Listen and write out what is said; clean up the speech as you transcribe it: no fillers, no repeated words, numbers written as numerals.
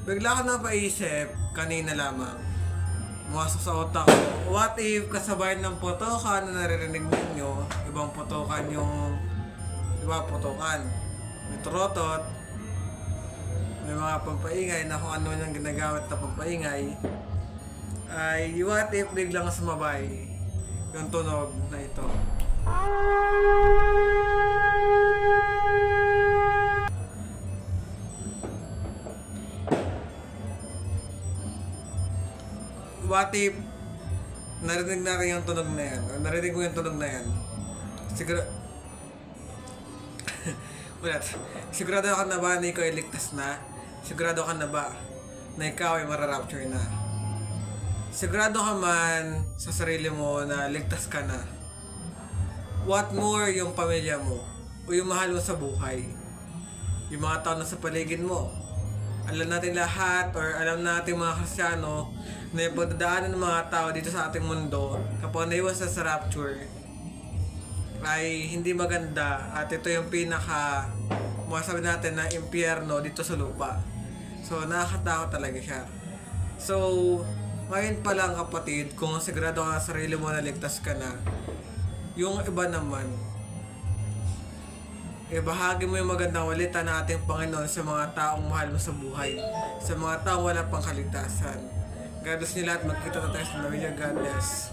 Bigla ko napaisip, kanina lamang. Pumasok sa utak ko, what if kasabay ng putokan na naririnig ninyo, ibang putokan yung, di ba, putokan. May turotot, may mga pampaingay na kung ano yung ginagamit na pampaingay, ay what if biglang sumabay yung tunog na ito. What if narinig natin yung tunog na yan, o narinig mo yung tunog na yan, siguro ulit, sigurado ka na ba na ikaw ay ligtas na? Sigurado ka na ba na ikaw ay mararapture na? Sigurado ka man sa sarili mo na ligtas ka na? What more yung pamilya mo o yung mahal mo sa buhay? Yung mga tao na sa paligid mo? Alam natin lahat or alam natin mga Kristiyano na yung pagdadaanan ng mga tao dito sa ating mundo kapag naiwas sa rapture ay hindi maganda at ito yung pinaka masabi natin na impyerno dito sa lupa. So nakakatakot talaga siya. So ngayon pa lang kapatid, kung sigurado ka sa sarili mo na ligtas ka na, yung iba naman bahagi mo yung magandang walita ng ating Panginoon sa mga taong mahal mo sa buhay, sa mga taong wala pang kaligtasan. God bless nila at magkita na tayo sa Navilla. God bless.